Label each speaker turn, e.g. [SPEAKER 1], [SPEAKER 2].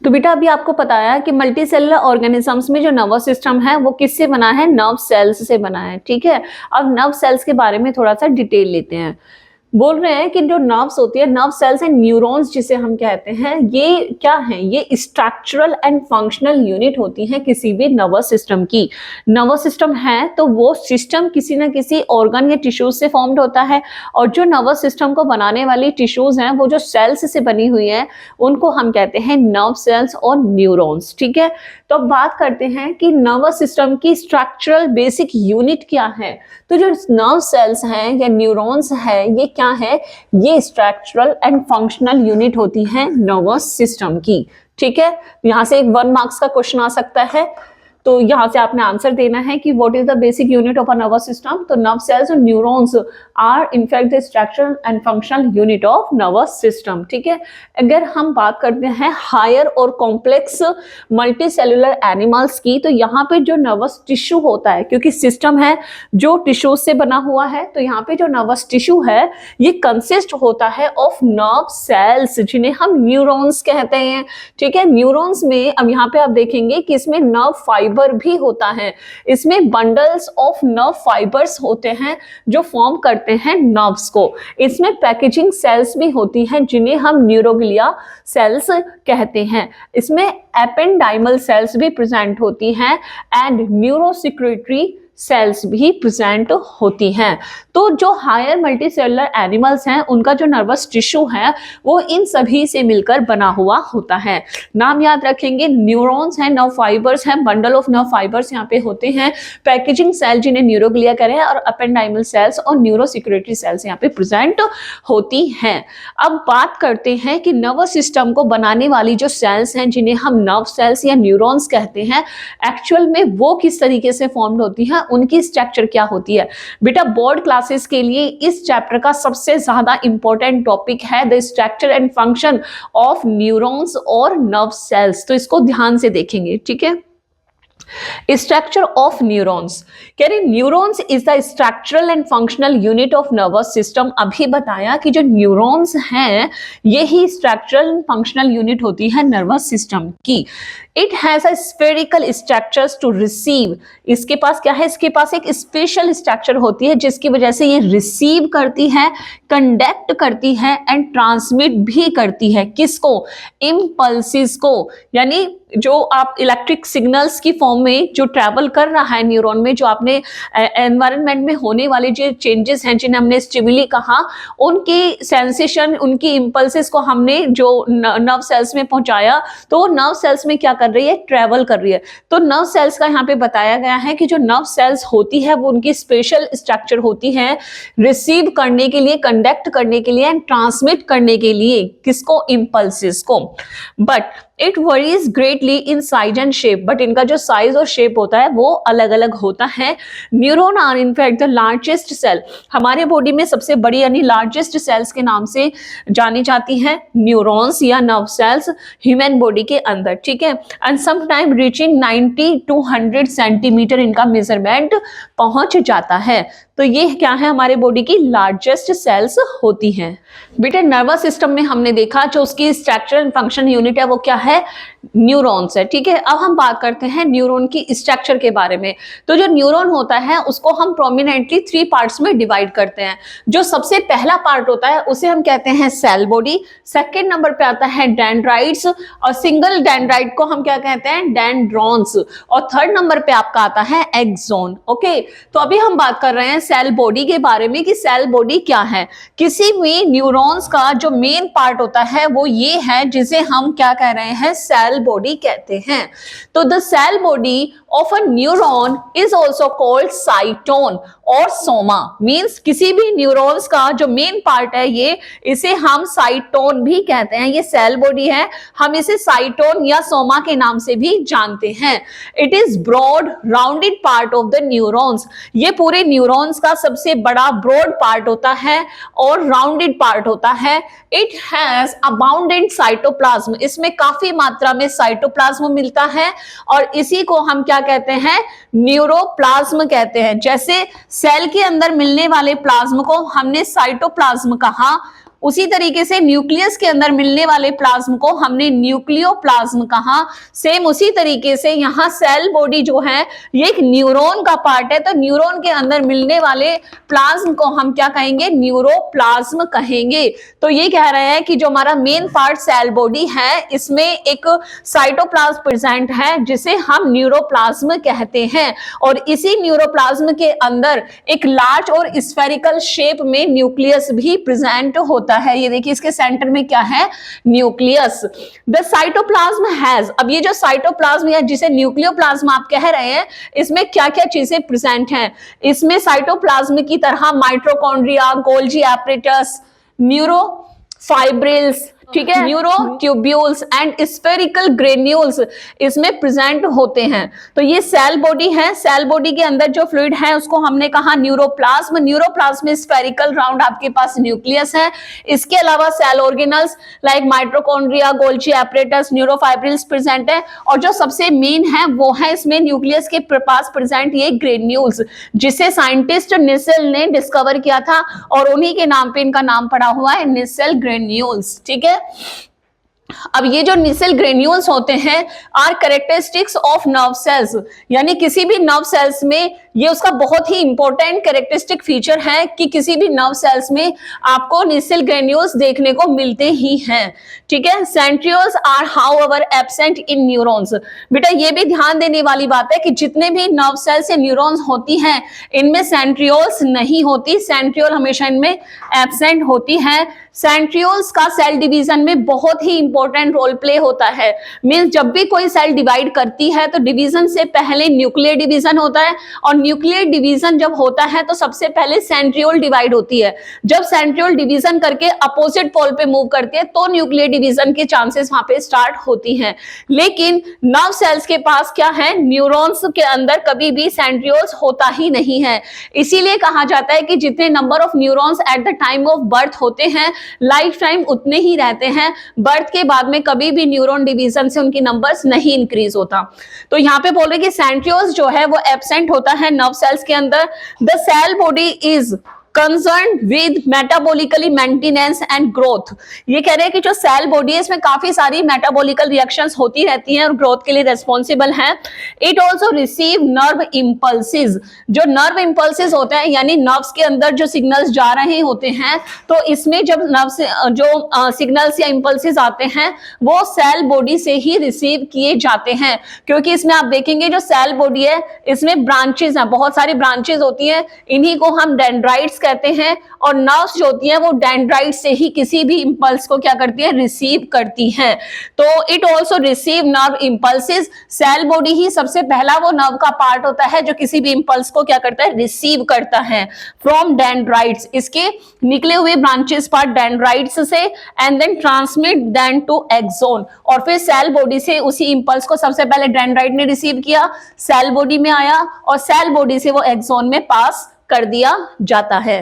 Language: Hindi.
[SPEAKER 1] तो बेटा अभी आपको बताया कि मल्टी सेलुलर ऑर्गेनिजम्स में जो नर्वस सिस्टम है वो किससे बना है, नर्व सेल्स से बना है। ठीक है, अब नर्व सेल्स के बारे में थोड़ा सा डिटेल लेते हैं। बोल रहे हैं कि जो नर्व्स होती है, नर्व सेल्स एंड न्यूरॉन्स जिसे हम कहते हैं, ये क्या है, ये स्ट्रक्चरल एंड फंक्शनल यूनिट होती हैं किसी भी नर्वस सिस्टम की। नर्वस सिस्टम है तो वो सिस्टम किसी न किसी ऑर्गन या टिश्यूज से फॉर्म्ड होता है, और जो नर्वस सिस्टम को बनाने वाली टिश्यूज हैं वो जो सेल्स से बनी हुई हैं उनको हम कहते हैं नर्व सेल्स और न्यूरॉन्स। ठीक है, तो अब बात करते हैं कि नर्वस सिस्टम की स्ट्रक्चरल बेसिक यूनिट क्या है। तो जो नर्व सेल्स हैं या न्यूरॉन्स है, ये क्या है, ये स्ट्रक्चरल एंड फंक्शनल यूनिट होती है नर्वस सिस्टम की। ठीक है, यहां से एक 1 मार्क्स का क्वेश्चन आ सकता है, तो यहां से आपने आंसर देना है कि what is the basic unit of a nervous system. तो नर्व सेल्स और neurons are in fact the structural and functional unit of nervous system. ठीक है, अगर हम बात करते हैं हायर और कॉम्प्लेक्स मल्टी सेलुलर एनिमल्स की, तो यहाँ पे जो नर्वस टिश्यू होता है, क्योंकि सिस्टम है जो टिश्यू से बना हुआ है, तो यहाँ पे जो नर्वस टिश्यू है ये कंसिस्ट होता है ऑफ नर्व सेल्स जिन्हें हम न्यूरॉन्स कहते हैं। ठीक है, न्यूरॉन्स में अब यहाँ पे आप देखेंगे कि इसमें नर्व फाइबर भी होता है, इसमें बंडल्स ऑफ नर्व फाइबर्स होते हैं जो फॉर्म करते हैं नर्व्स को। इसमें पैकेजिंग सेल्स भी होती हैं जिन्हें हम न्यूरोग्लिया सेल्स कहते हैं। इसमें एपेंडाइमल सेल्स भी प्रेजेंट होती हैं एंड न्यूरोसिक्रेटरी सेल्स भी प्रेजेंट होती हैं। तो जो हायर मल्टीसेलुलर एनिमल्स हैं उनका जो नर्वस टिश्यू है वो इन सभी से मिलकर बना हुआ होता है। नाम याद रखेंगे, न्यूरॉन्स हैं, नर्व फाइबर्स हैं, बंडल ऑफ नर्व फाइबर्स यहाँ पे होते हैं, पैकेजिंग सेल जिन्हें न्यूरोग्लिया करें, और अपेंडाइमल सेल्स और न्यूरोसिक्रेटरी सेल्स यहाँ पे प्रेजेंट होती हैं। अब बात करते हैं कि नर्वस सिस्टम को बनाने वाली जो सेल्स हैं जिन्हें हम नर्व सेल्स या न्यूरॉन्स कहते हैं, एक्चुअल में वो किस तरीके से फॉर्म्ड होती है, उनकी स्ट्रक्चर क्या होती है। बेटा बोर्ड क्लासेस के लिए इस चैप्टर का सबसे ज्यादा इंपॉर्टेंट टॉपिक है the structure and function of neurons और नर्व सेल्स, तो इसको ध्यान से देखेंगे। ठीक है, स्ट्रक्चर ऑफ न्यूरॉन्स, कह रहे neurons is the structural and functional unit of nervous system. अभी बताया कि जो न्यूरॉन्स हैं यही स्ट्रक्चरल एंड फंक्शनल यूनिट होती है नर्वस सिस्टम की। It has a spherical structures to receive, इसके पास क्या है, इसके पास एक स्पेशल स्ट्रक्चर होती है जिसकी वजह से ये रिसीव करती है, कंडक्ट करती है एंड ट्रांसमिट भी करती है। किसको, इम्पल्सिस को, यानी जो आप इलेक्ट्रिक सिग्नल्स की फॉर्म में जो ट्रैवल कर रहा है न्यूरॉन में, जो आपने एनवायरनमेंट में होने वाले जो चेंजेस हैं जिन्हें हमने स्टिमुली कहा, उनकी सेंसेशन, उनकी इम्पल्सेस को हमने जो नर्व सेल्स में पहुंचाया, तो नर्व सेल्स में क्या कर रही है, ट्रैवल कर रही है। तो नर्व सेल्स का यहाँ पे बताया गया है कि जो नर्व सेल्स होती है वो उनकी स्पेशल स्ट्रक्चर होती है रिसीव करने के लिए, कंडक्ट करने के लिए एंड ट्रांसमिट करने के लिए, किसको, इम्पल्सेस को। But it worries greatly in size and shape, but इनका जो साइज और शेप होता है वो अलग अलग होता है। Neuron are in fact the largest cell, हमारे बॉडी में सबसे बड़ी यानी लार्जेस्ट सेल्स के नाम से जानी जाती हैं न्यूरॉन्स या नर्व सेल्स ह्यूमन बॉडी के अंदर। ठीक है, and sometime reaching 90 to 100 centimetre इनका मेजरमेंट पहुंच जाता है। तो ये क्या है, हमारे बॉडी की लार्जेस्ट सेल्स होती हैं। बेटा नर्वस सिस्टम में हमने देखा जो उसकी स्ट्रक्चर एंड फंक्शन यूनिट है वो क्या है, न्यूरॉन्स है। ठीक है, अब हम बात करते हैं न्यूरॉन की स्ट्रक्चर के बारे में। तो जो न्यूरॉन होता है उसको हम प्रोमिनेंटली 3 पार्ट्स में डिवाइड करते हैं। जो सबसे पहला पार्ट होता है उसे हम कहते हैं सेल बॉडी, सेकेंड नंबर पे आता है डेंड्राइट्स, और सिंगल डेंड्राइट को हम क्या कहते हैं, डेंड्रॉन्स, और थर्ड नंबर पे आपका आता है एक्सोन। ओके, तो अभी हम बात कर रहे हैं सेल बॉडी के बारे में कि सेल बॉडी क्या है। किसी भी न्यूरॉन्स का जो मेन पार्ट होता है वो ये है जिसे हम क्या कह रहे हैं, सेल बॉडी कहते हैं। तो the cell body of a neuron is also called cyton और सोमा, मींस किसी भी न्यूरॉन्स का जो मेन पार्ट है ये, इसे हम साइटोन भी कहते हैं। ये सेल बॉडी है, हम इसे साइटोन या सोमा के नाम से भी जानते हैं। It is broad rounded part of the neurons, ये पूरे न्यूरॉन्स का सबसे बड़ा ब्रॉड पार्ट होता है और राउंडेड पार्ट होता है। इट हैज अबाउंडेंट साइटोप्लाज्म, इसमें काफी मात्रा में साइटोप्लाज्म मिलता है और इसी को हम क्या कहते हैं, न्यूरोप्लाज्म कहते हैं। जैसे सेल के अंदर मिलने वाले प्लाज्म को हमने साइटोप्लाज्म कहा, उसी तरीके से न्यूक्लियस के अंदर मिलने वाले प्लाज्म को हमने न्यूक्लियोप्लाज्म कहा। सेम उसी तरीके से यहाँ सेल बॉडी जो है ये एक न्यूरॉन का पार्ट है, तो न्यूरॉन के अंदर मिलने वाले प्लाज्म को हम क्या कहेंगे, न्यूरोप्लाज्म कहेंगे। तो ये कह रहे हैं कि जो हमारा मेन पार्ट सेल बॉडी है इसमें एक साइटोप्लाज्म प्रेजेंट है जिसे हम न्यूरोप्लाज्म कहते हैं, और इसी न्यूरोप्लाज्म के अंदर एक लार्ज और स्फेरिकल शेप में न्यूक्लियस भी प्रेजेंट होता है। ये देखिए इसके सेंटर में क्या है, न्यूक्लियस। द साइटोप्लाज्म हैज, अब ये जो साइटोप्लाज्म या जिसे न्यूक्लियोप्लाज्म आप कह रहे हैं इसमें क्या क्या चीजें प्रेजेंट हैं, इसमें साइटोप्लाज्म की तरह माइटोकॉन्ड्रिया, गोल्जी एपरेटस, न्यूरोफाइब्रिल्स, ठीक है, न्यूरोट्यूब्यूल्स एंड स्फेरिकल ग्रेन्यूल्स इसमें प्रेजेंट होते हैं। तो ये सेल बॉडी है, सेल बॉडी के अंदर जो फ्लूइड है उसको हमने कहा न्यूरोप्लाज्म। न्यूरोप्लाज्म में स्फेरिकल राउंड आपके पास न्यूक्लियस है। इसके अलावा cell organelles like mitochondria, Golgi apparatus, neurofibrils present है, और जो सबसे मेन है वो है इसमें न्यूक्लियस के पास प्रेजेंट ये ग्रेन्यूल्स, जिसे साइंटिस्ट निसेल ने डिस्कवर किया था और उन्हीं के नाम पे इनका नाम पड़ा हुआ है, निसेल ग्रेन्यूल्स। ठीक है, अब ये जो निसेल ग्रेन्यूल्स होते हैं are characteristics of nerve cells, यानी किसी भी नर्व सेल्स में ये उसका बहुत ही इंपॉर्टेंट कैरेक्टरिस्टिक फीचर है कि किसी भी नर्व सेल्स में आपको निसेल ग्रेन्यूल्स देखने को मिलते ही हैं। ठीक है, centrioles are however absent in neurons. बेटा ये भी ध्यान देने वाली बात है कि जितने भी नर्व सेल्स या न्यूरॉन्स होती हैं इनमें सेंट्रियोल्स नहीं होती, सेंट्रियोल हमेशा इनमें एब्सेंट होती है। सेंट्रियोल्स का सेल डिवीजन में बहुत ही इंपॉर्टेंट रोल प्ले होता है। मींस जब भी कोई सेल डिवाइड करती है तो डिवीजन से पहले न्यूक्लियर डिवीजन होता है, और न्यूक्लियर डिवीजन जब होता है तो सबसे पहले सेंट्रियोल डिवाइड होती है। जब सेंट्रियोल डिवीजन करके अपोजिट पोल पे मूव करती है तो न्यूक्लियर डिवीजन के चांसेस वहां पे स्टार्ट होती हैं। लेकिन नर्व सेल्स के पास क्या है, न्यूरॉन्स के अंदर कभी भी सेंट्रियोल्स होता ही नहीं है। इसीलिए कहा जाता है कि जितने number of neurons at the time of birth होते हैं लाइफ टाइम उतने ही रहते हैं, बर्थ के बाद में कभी भी न्यूरॉन डिवीजन से उनकी नंबर्स नहीं इंक्रीज होता। तो यहाँ पे बोल रहे कि सेंट्रियोल्स जो है वो एब्सेंट होता है नर्व सेल्स के अंदर। The cell body is concern with metabolically maintenance and growth. ये कह रहे हैं कि जो सेल बॉडी है इसमें काफी सारी मेटाबॉलिकल रिएक्शंस होती रहती हैं और ग्रोथ के लिए रेस्पॉन्सिबल है। It also receive nerve impulses. जो नर्व इंपल्सिस होते हैं यानी नर्व्स के अंदर जो सिग्नल्स जा रहे होते हैं, तो इसमें जब नर्व से जो सिग्नल्स या इंपल्सिस आते हैं वो सेल बॉडी से ही रिसीव किए जाते हैं, क्योंकि इसमें आप देखेंगे जो सेल बॉडी है इसमें ब्रांचेस हैं, बहुत सारी ब्रांचेस होती हैं, इन्हीं को हम डेंड्राइट्स कहते हैं, और नर्व्स जो होती हैं वो डेंड्राइट से ही किसी भी इंपल्स को क्या करती है, रिसीव करती हैं। तो it also receive nerve impulses. Cell body ही सबसे पहला वो नर्व का पार्ट होता है जो किसी भी इंपल्स को क्या करता है, रिसीव करता है फ्रॉम डेंड्राइट्स। इसके निकले हुए ब्रांचेस पार्ट डेंड्राइट्स से, and then transmit then to axon, और फिर सेल बॉडी से उसी इंपल्स को सबसे पहले डेंड्राइट ने रिसीव किया, सेल बॉडी में आया, और सेल बॉडी से वो एक्सोन में पास कर दिया जाता है।